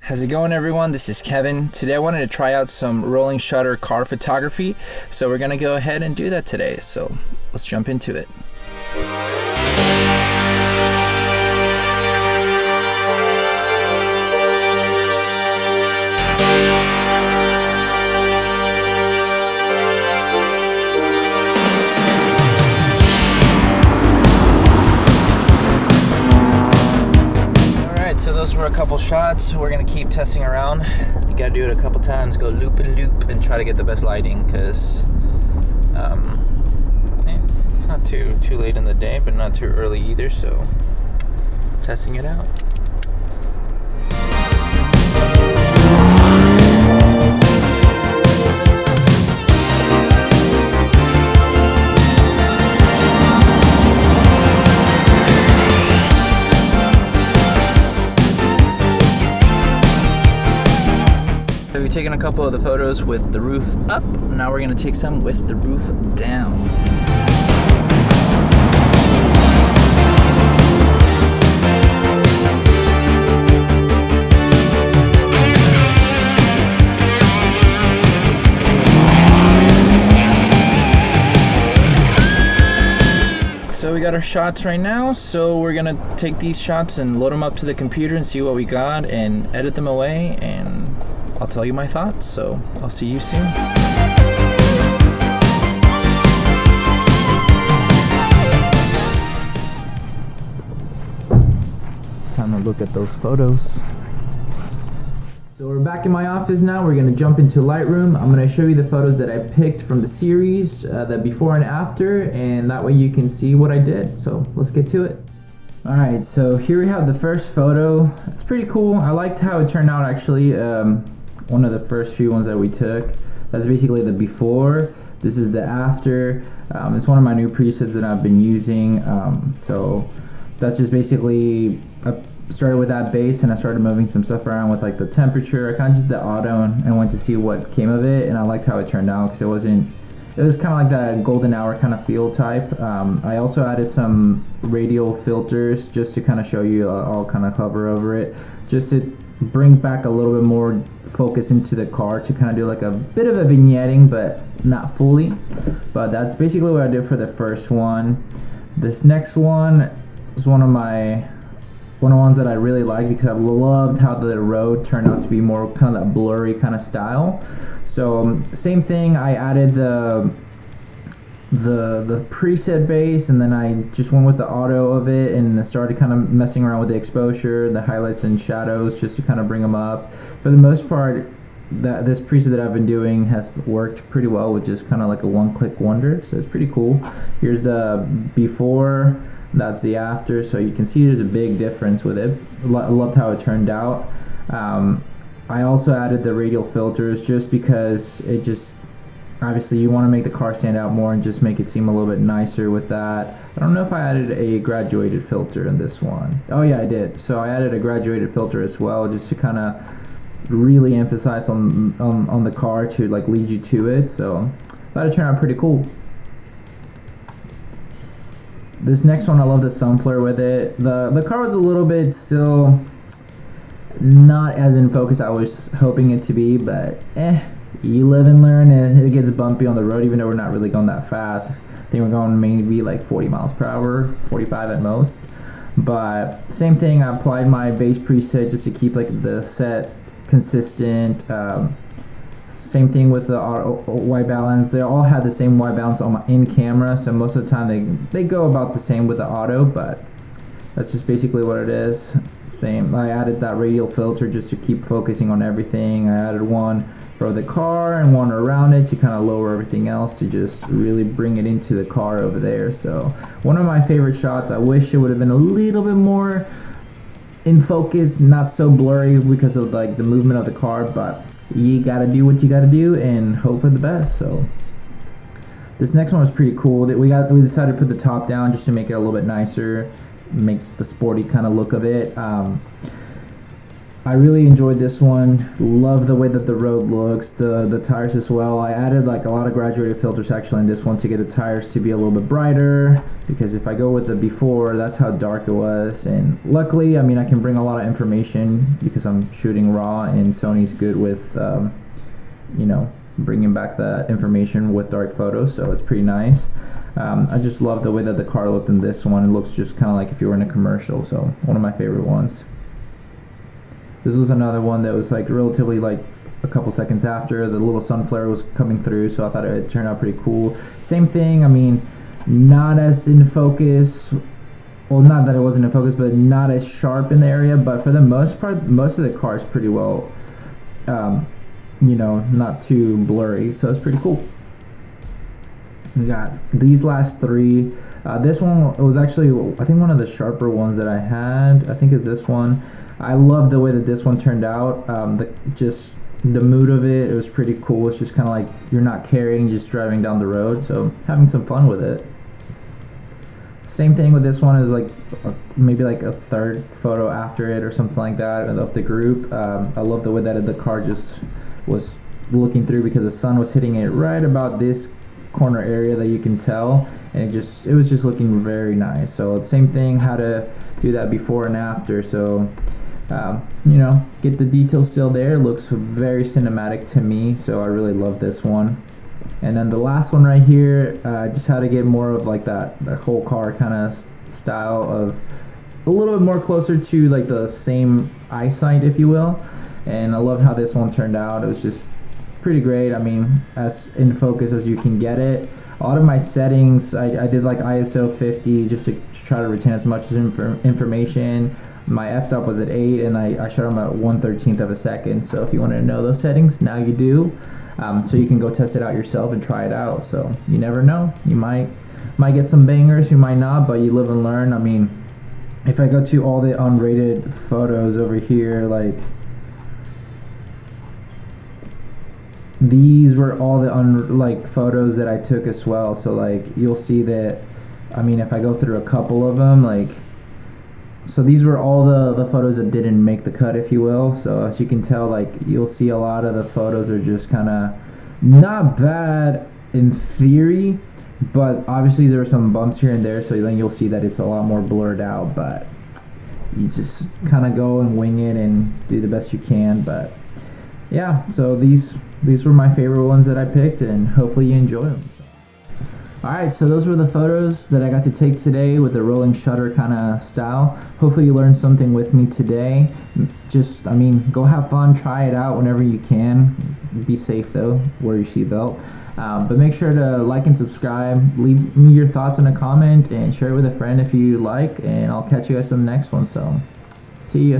How's it going, everyone? This is Kevin. Today I wanted to try out some rolling shutter car photography, so we're gonna go ahead and do that today. So let's jump into it. So those were a couple shots. We're gonna keep testing around. You gotta do it a couple times, go loop and loop, and try to get the best lighting, because it's not too late in the day, but not too early either. So testing it out. So we've taken a couple of the photos with the roof up. Now we're going to take some with the roof down. So we got our shots right now, so we're gonna take these shots and load them up to the computer and see what we got and edit them away, and I'll tell you my thoughts. So I'll see you soon. Time to look at those photos. So we're back in my office now. We're gonna jump into Lightroom. I'm gonna show you the photos that I picked from the series, the before and after, and that way you can see what I did. So let's get to it. Alright, so here we have the first photo. It's pretty cool. I liked how it turned out, actually. One of the first few ones that we took. That's basically the before. This is the after. It's one of my new presets that I've been using. So that's just basically, I started with that base and I started moving some stuff around with like the temperature. I kind of just did auto and went to see what came of it, and I liked how it turned out because it was kind of like that golden hour kind of feel type. I also added some radial filters just to kind of show you. I'll kind of hover over it just to bring back a little bit more focus into the car, to kind of do like a bit of a vignetting, but not fully. But that's basically what I did for the first one. This next one is one of the ones that I really like because I loved how the road turned out to be more kind of that blurry kind of style. So same thing, I added the preset base, and then I just went with the auto of it and started kind of messing around with the exposure, the highlights and shadows, just to kind of bring them up. For the most part, this preset that I've been doing has worked pretty well with just kind of like a one-click wonder, so it's pretty cool. Here's the before, that's the after, so you can see there's a big difference with it. I loved how it turned out. I also added the radial filters just because it just, obviously you want to make the car stand out more and just make it seem a little bit nicer with that. I don't know if I added a graduated filter in this one. Oh yeah, I did. So I added a graduated filter as well, just to kind of really emphasize on the car, to like lead you to it. So that turned out pretty cool. This next one, I love the sun flare with it. The car was a little bit still not as in focus I was hoping it to be, but you live and learn, and it gets bumpy on the road even though we're not really going that fast. I think we're going maybe like 40 miles per hour, 45 at most. But same thing, I applied my base preset just to keep like the set consistent. Same thing with the auto white balance. They all had the same white balance on my in camera, so most of the time they go about the same with the auto, but that's just basically what it is. Same, I added that radial filter just to keep focusing on everything. I added one for the car and one around it to kind of lower everything else, to just really bring it into the car over there. So one of my favorite shots. I wish it would have been a little bit more in focus, not so blurry because of like the movement of the car, but you gotta do what you gotta do and hope for the best. So this next one was pretty cool. That we decided to put the top down just to make it a little bit nicer, make the sporty kind of look of it. I really enjoyed this one. Love the way that the road looks, the tires as well. I added like a lot of graduated filters actually in this one to get the tires to be a little bit brighter, because if I go with the before, that's how dark it was. And luckily, I mean, I can bring a lot of information because I'm shooting raw, and Sony's good with you know, bringing back that information with dark photos, so it's pretty nice. I just love the way that the car looked in this one. It looks just kind of like if you were in a commercial, so one of my favorite ones. This was another one that was like relatively like a couple seconds after the little sun flare was coming through, so I thought it turned out pretty cool. Same thing, I mean, not as in focus, well, not that it wasn't in focus, but not as sharp in the area, but for the most part, most of the car is pretty well, you know, not too blurry, so it's pretty cool. We got these last three. This one was actually, I think, one of the sharper ones that I had. I think is this one. I love the way that this one turned out. Just the mood of it, it was pretty cool. It's just kind of like you're not carrying, just driving down the road, so having some fun with it. Same thing with this one, is like maybe like a third photo after it or something like that of the group. I love the way that the car just was looking through, because the sun was hitting it right about this corner area that you can tell, and it was just looking very nice. So same thing, how to do that before and after. So you know, get the details still there. It looks very cinematic to me, so I really love this one. And then the last one right here, just how to get more of like that whole car kind of style, of a little bit more closer to like the same eyesight, if you will. And I love how this one turned out. It was just pretty great. I mean, as in focus as you can get it. A lot of my settings, I did like ISO 50 just to try to retain as much information. My f-stop was at 8, and I shot them at 1/13 of a second. So if you wanted to know those settings, now you do. So you can go test it out yourself and try it out. So you never know. You might get some bangers, you might not, but you live and learn. I mean, if I go to all the unrated photos over here, like these were all the photos that I took as well. So like you'll see that, I mean, if I go through a couple of them, like, so these were all the photos that didn't make the cut, if you will. So as you can tell, like, you'll see a lot of the photos are just kind of not bad in theory, but obviously there are some bumps here and there, so then you'll see that it's a lot more blurred out. But you just kind of go and wing it and do the best you can. But yeah, so these were my favorite ones that I picked, and hopefully you enjoy them. Alright, so those were the photos that I got to take today with the rolling shutter kind of style. Hopefully you learned something with me today. Just, I mean, go have fun, try it out whenever you can. Be safe though, wear your seatbelt. But make sure to like and subscribe. Leave me your thoughts in a comment and share it with a friend if you like. And I'll catch you guys in the next one. So, see ya.